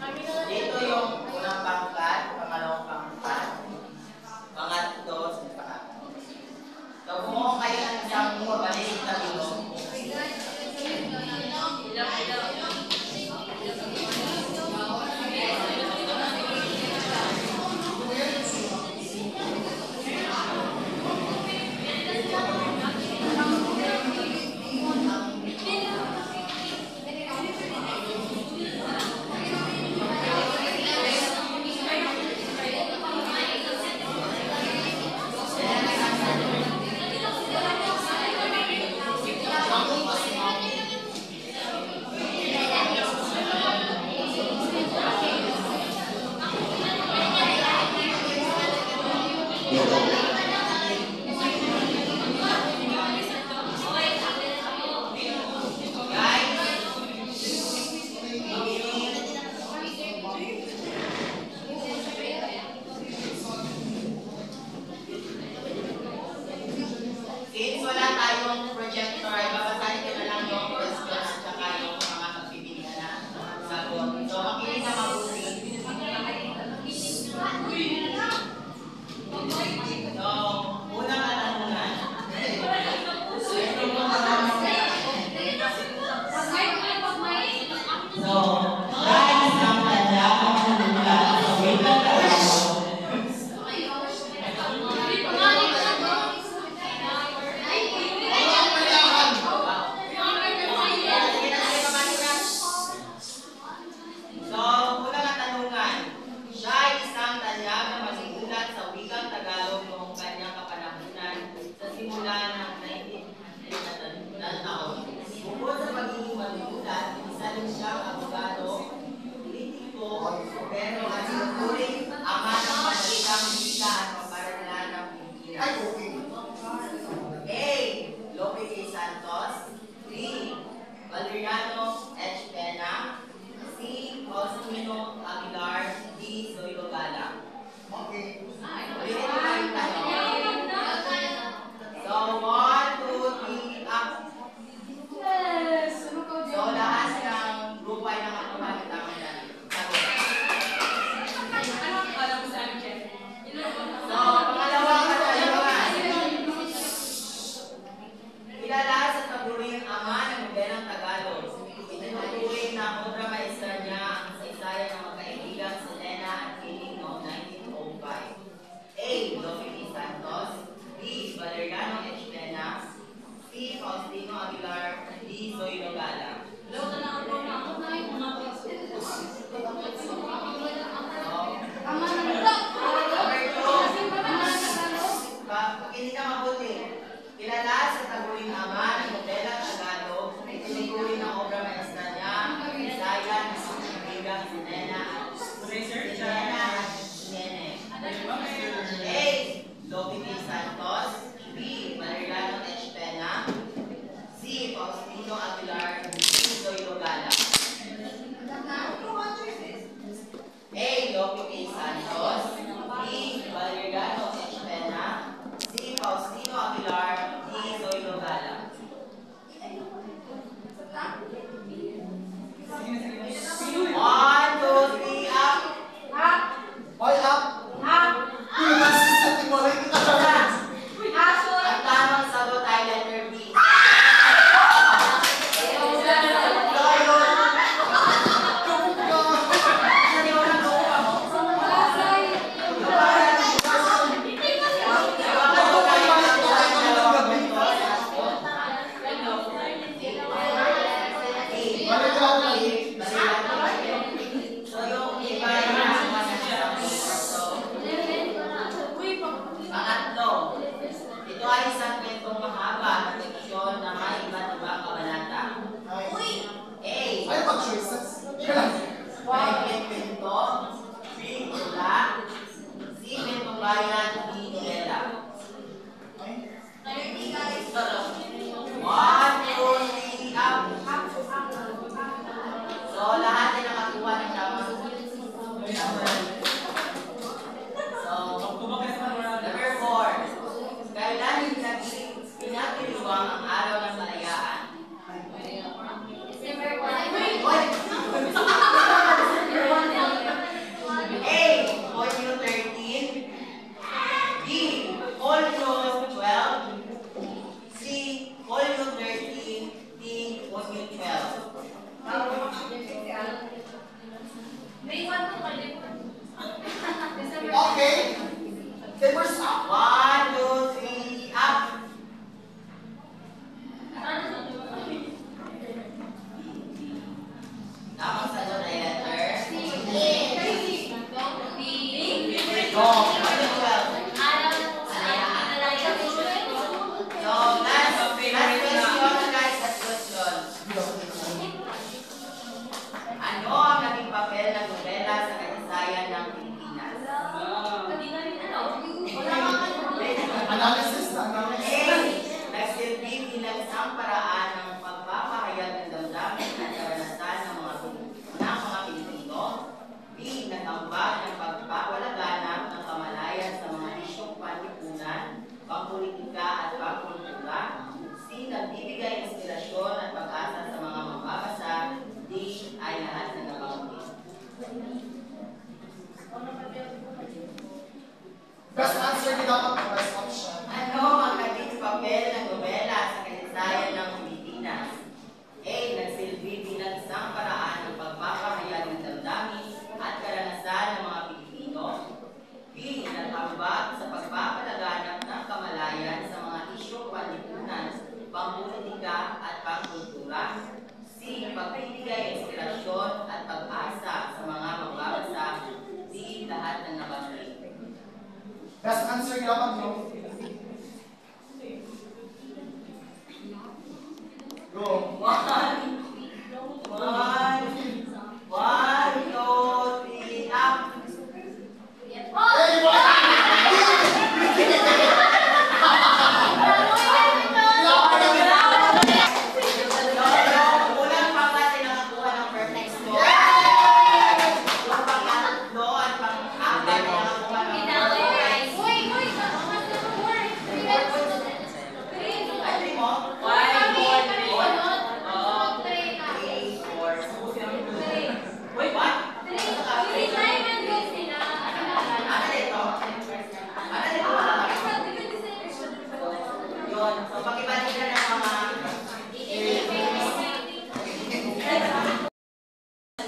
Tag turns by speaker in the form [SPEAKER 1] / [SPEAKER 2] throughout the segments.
[SPEAKER 1] Dito yung unang pangkat, pangalawang pangkat, pangatlo, sa pangatlo. So, kumuha kayo ng isang maliit na bilog. Since wala tayong projector, babasahin ko na lang yung question at saka yung mga magpipilian na sagot. So, makinig na mabuti. So, unang katanungan. So, guys, ang tanda ang mula sa wikang Tagalog. Pero ang sinuturing ama ng madalikang hika at maparadala ng Pilipinas. A. Lope A. Santos. B. Valeriano H. Pena. C. Faustino Aguilar. D. Zoilo Gala. Ulitin mo na yung tanong. So, 1, 2, 3, up. So, lahat ng grupo ay nakakuha ng tamang dami. So, pangalawang katanungan. Kilala sa taburing ama ng moderang Tagalog. Itinuturing na obra maestra niya ang saysaya ng magkaibigan sa Lena at Kiling noong 1905. A. Lope E. Santos. B. Valeriano H. Pena. C. Faustino Aguilar. D. Zoilo Gala. Pakinig ka mabuti. Kilala sa taburing ama ng moderang Tagalog, itinuturing ng obra maestra niya, Isaya ng Pagkabigang si Nena at Nene. A. Lope P. Santos. B. Valeriano H. Pena. C. Faustino Aguilar. D. Zoilo Gala. A. Lope P. Santos. B. Valeriano H. Pena. C. Faustino Aguilar. D. Zoilo Gala. 1, 2, 3, up. Ang tamang sagot ay letter B. Pangatlo, ito ay isang kwentong mahaba na seksyon na may iba't ibang kabanata. A. May kwento. B. Tula. C. Kwentong bayan. D. Nobela. 1, 2, 3, up. So, lahat ay nakakuha ng tamang. Number 4. Kailan pinagdiriwang ang araw ng kalayaan? December 1.
[SPEAKER 2] yaman nyo. Go.
[SPEAKER 1] One, two, three, up. Unang pangkat ay nakakuha ng perfect score. Yung pangatlo at pang-apat ay nakakuha ng perfect. Ay, three mo? One, four, three. Three, four. Wait, what? Ano dito? Ano dito? Yun. So, pakibalik ka ng mga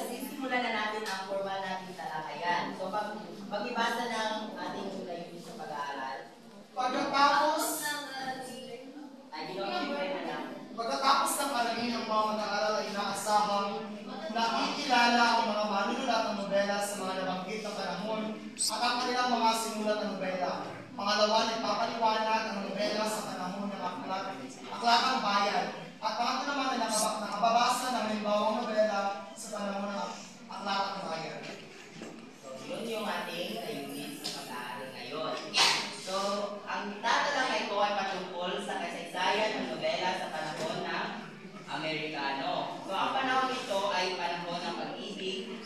[SPEAKER 1] simulan na natin ang formal nating talakayan. So, pag-ibasa ng ating layunin sa pag-aaral.
[SPEAKER 2] Pagkatapos ng alamin ng mga mag-aaral ay inaasahang nakikilala ang mga manunulat ng nobela sa mga nabanggit na panahon at ang kanilang mga simulat ng nobela. Pangalawa, nagpapaliwanag ang nobela sa panahon ng aklatang bayan. At pangatlo naman ay nakababasa ng halimbawang nobela sa panahon ng aklatang bayan.
[SPEAKER 1] So, yun yung ating layunin sa pag-aaral ngayon. So, ang tatalakay ko ay patungkol sa kasaysayan ng nobela sa panahon ng Amerikano. So, ang panahon nito ay panahon ng pag-ibig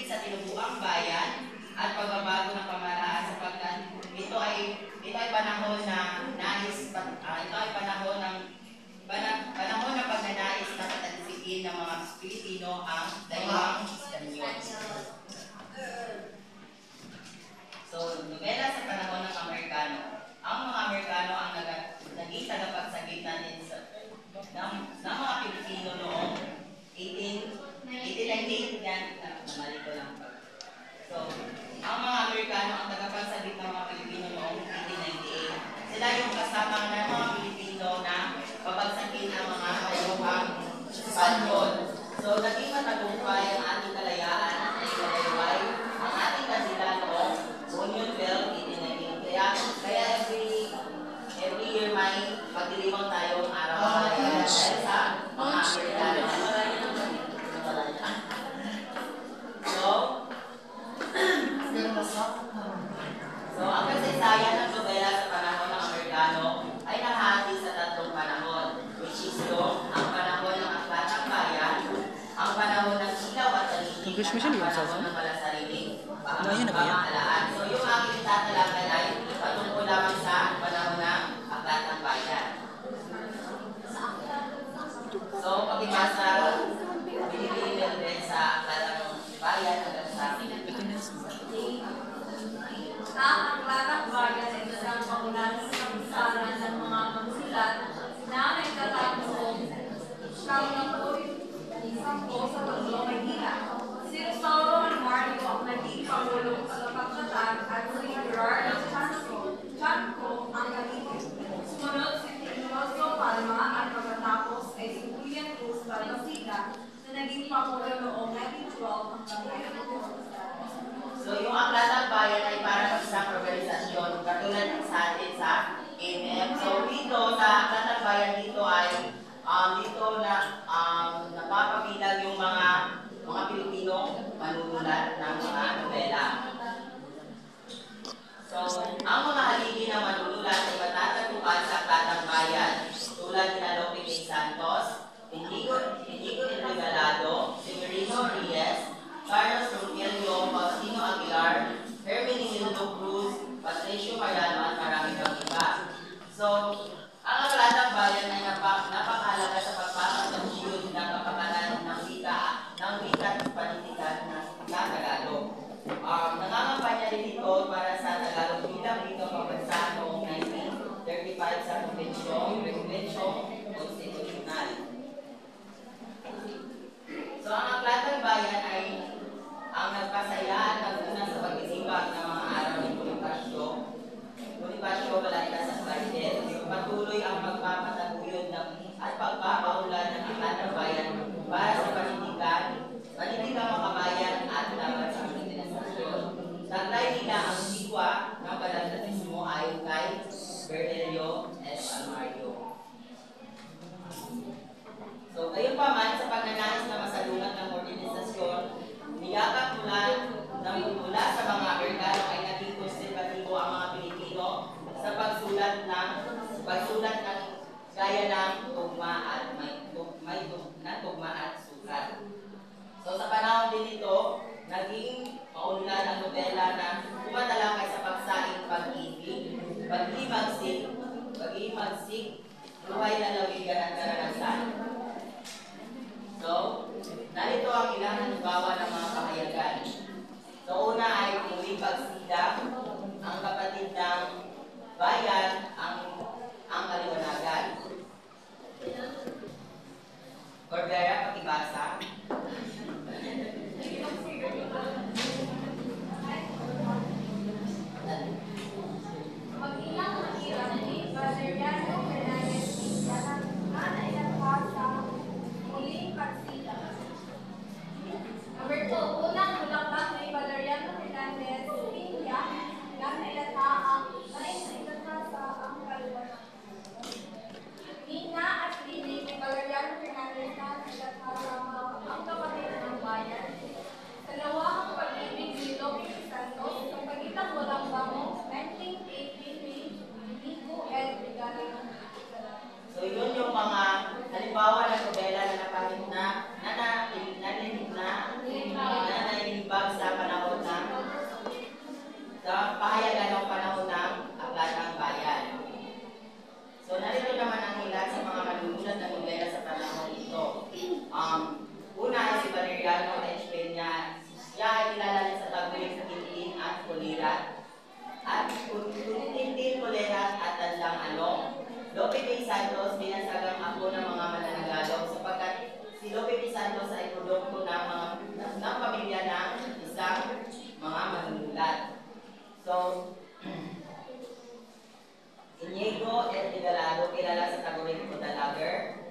[SPEAKER 1] sa tinubuang bayan, at pagbabago ng pamamaraan sapagkat ito ay panahon na panahon ng pagnanais na patalisikin ng mga Pilipino ang dalawang Espanyol. So, nobela sa panahon ng Amerikano. Ang mga Amerikano ang naging tagapagsagip natin ng mga Pilipino noong 1898 yan. Namali ko lang pa. So, ang mga Amerikano ang tagapagsagip ng mga Pilipino noong 1898. Sila yung kasama ng mga Pilipino na pabagsagin ang mga dalawang Espanyol. So, naging matagumpay ang ating kalayaan at ikalayway ang ating kasila noong Union 12, 1898. Kaya every year may pagdiriwang tayong araw ng kalayaan dahil sa mga Amerikano. So, ang kasaysayan ng nobela sa panahon ng Amerikano ay nahati sa tatlong panahon, which is ang panahon ng aklatang bayan, ang panahon ng ilaw at talinig, at ang panahon ng malasariling pamahalaan. So, yung aking tatalakay ay patungkol lamang sa panahon ng aklatang bayan. So, pag-ibasa, binibigyan din sa aklatang bayan hanggang sa
[SPEAKER 3] ang aklatang bayan ay isang pangunahing kapisanan ng mga magsulat na nagtatapos siyang sampo sa Tondo, Maynila. Si Rosauro Mario ang naging pangulong tagapagtatag at si Gerardo Chanco ang naging sumunod si Tinoso Palma at pagkatapos ay si Julian Cruz Balmaceda na naging pangulo noong 1912 hanggang 1914.
[SPEAKER 1] So, nagmumula sa mga Amerikano ay naging konserbatibo ang mga Pilipino sa pagsulat ng gaya ng tugma at tugma at sukat. So sa panahon din ito, naging maunlad ang nobela na tumatalakay sa pagsaing pag-ibig, pag-imagsik, buhay na lawigan at karanasan. So, narito ang ilang halimbawa ng mga kahayagan. So, una ay muli pagsida, ang kapatid ng bayan, ang kaliwanagan. Cordera, pakibasa.
[SPEAKER 3] Mag-ilang mahirap ni Valeriano Fernandez Pinilla na nailagpa sa muling pagsila. Number 2, unang bulaklak ni Valeriano Fernandez Pinilla na nailagpa sa ang kaliwanagan. Nina at Lini ni Valeriano Fernandez na nailagpa sa ang kapatid ng bayan. Dalawang pag-ibig ni Lope Santos sa pagitang walang bango 1980 ni Nico L. Regalo.
[SPEAKER 1] So, yun yung mga halimbawa ng nobela na napakit na nananibag sa panahon ng sa pahayagan ng panahon ng Aklat ng Bayan. So, narito naman ang ilan sa mga manunulat na nobela sa panahon ito. Una ay si Valeriano H. Peña. Siya ay kilala rin sa taguyod sa Tintin at Kulirat. At Tintin, Kulirat at Tandang Along. Lope P. Santos, binasagang ako ng mga manananggalong sapagkat si Lope P. Santos ay produkto ng pamilya ng isang mga manunulat. So, Inigo L. Regalado, kilala sa taguyod ko Dalager.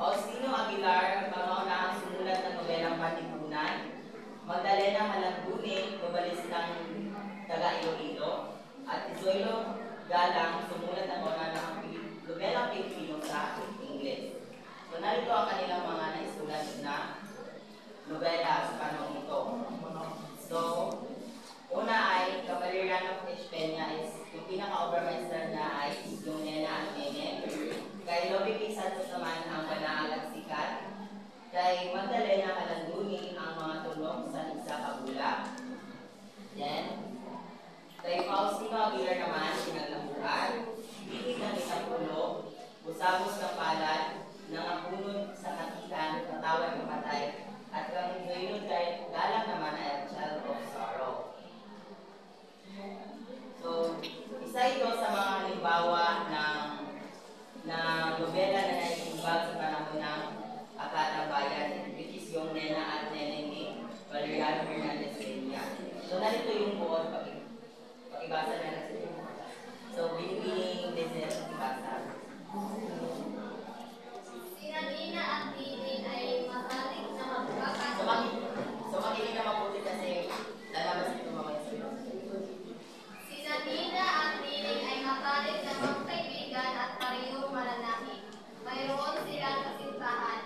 [SPEAKER 1] Faustino Aguilar, pangaunahang sumulat ng nobelang Panlipunan. Magdalena Malagbunin, novelistang taga Iloilo. At Izoilo Galang, sumulat ng nobelang Pilipino sa Ingles. So narito ang kanilang mga naisulat na nobela sa panahon ito. So, una ay Valeriano H. Peña is yung pinaka-obra maestra na ay yung Nena at Nene. Kay Lope P. Santos naman ang Banaal at Sikat. Kay Magdalena Calanduni ang mga tulong sa Isa Kabula. Then, kay Faustino Aguilar naman, Pinaglabuan, Bibig ng Isang Pulo, Busabos ng Palad, Nangapunod sa Katikan, Katawan ng Patay, at kang Zoilo Galang naman ay Child of Sorrow. So, isa ito sa mga halimbawa na nobela na naitibag sa panahon ng Aklat ng Bayan, which is yung Nena at Nene ni Valeriano Fernandez Peña. So, narito yung buod, pakibasa na natin. So, binibining business, pakibasa.
[SPEAKER 3] Sina Nina at Lini ay masaling na magkakasama.
[SPEAKER 1] So, makinig na mabuti kasi lalabas ito mamaya sa iyo.
[SPEAKER 3] Sina Nina at Lini ay matalik na magkaibigan at parehong mananakit. Mayroon silang kasintahan.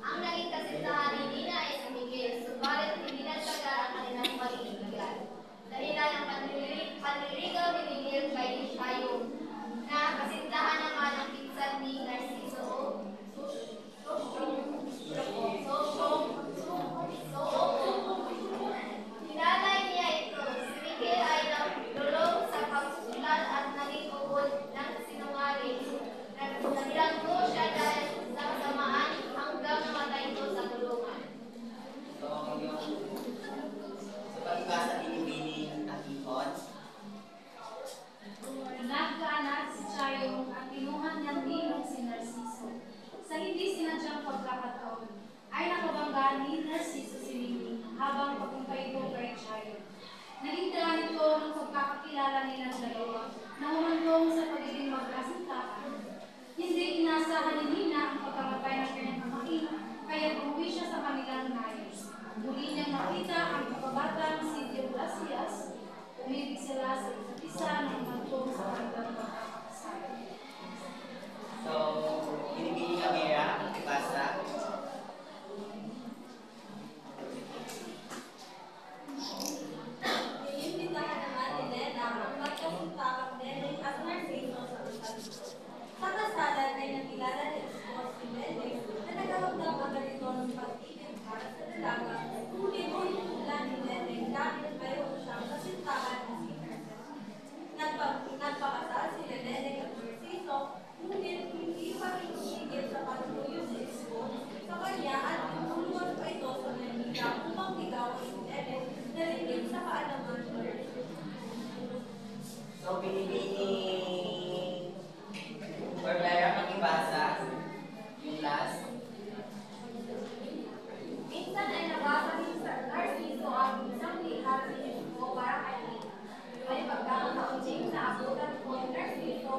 [SPEAKER 3] Ang naging kasintahan ni Nina ay si Miguel, subalit hindi nagtagal ang kanilang pag-iibigan. Dahilan ng panliligaw ni Miguel kay Ayong, na kasintahan naman ang pinsan ni Narciso Hinalay niya ito. Si Miguel ay nagdulog sa pagsusulat at naging ubod ng sinungaling. Nagilanggo siya dahil sa kasamaan hanggang namatay ito sa tulungan.
[SPEAKER 1] So, So, pinipili Barbera mag-ibasa yung last.
[SPEAKER 3] Minsan ay nabasa ni Sir Narciso ang isang lihat ni Jesuo para kay Nina. May pagkakataon din na abutan ko ni Narciso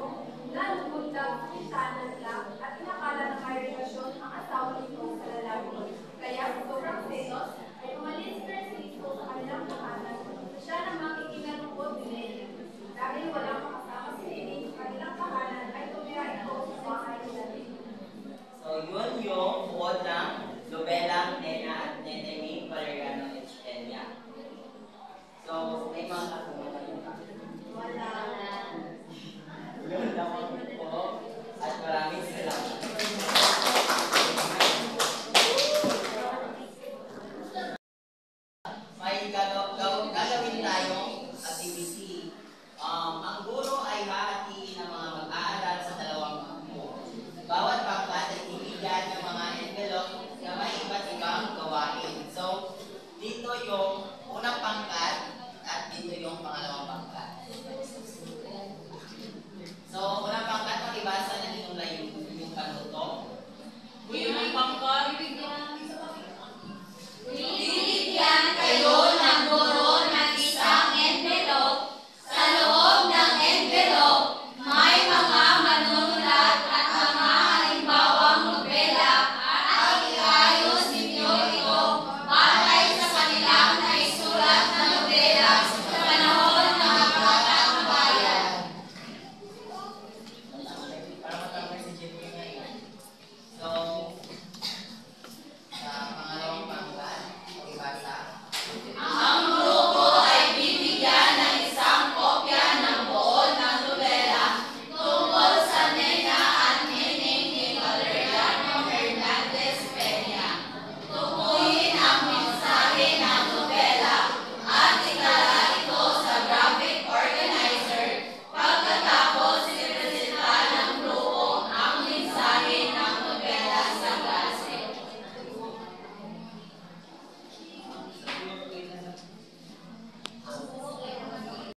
[SPEAKER 3] na lumutag sa bintana nila at inakala na may relasyon ang asawa nito sa lalaki. Kaya sa sobrang selos ay umalis si Narciso sa kanilang tahanan na siya namang ikinalungkot ni Nene. Dahil walang makasama si Nene sa kanilang tahanan ay tumira ito sa bahay nila Nene.
[SPEAKER 1] So, yun yung buod ng Lobelang, Nena, at Nenemi, Valeriano, at Chitenia. So, may mga kasunod ba?
[SPEAKER 3] Wala.
[SPEAKER 1] Yun lamang po. At maraming salamat. May gagawin tayong activity. Ang guro ay hahatiin ng mga mag-aaral sa dalawang grupo. Bawat pangkat ay ibigyan ng mga envelope na may iba't ibang gawain. So, dito yung unang pangkat at dito yung pangalawang pangkat. So,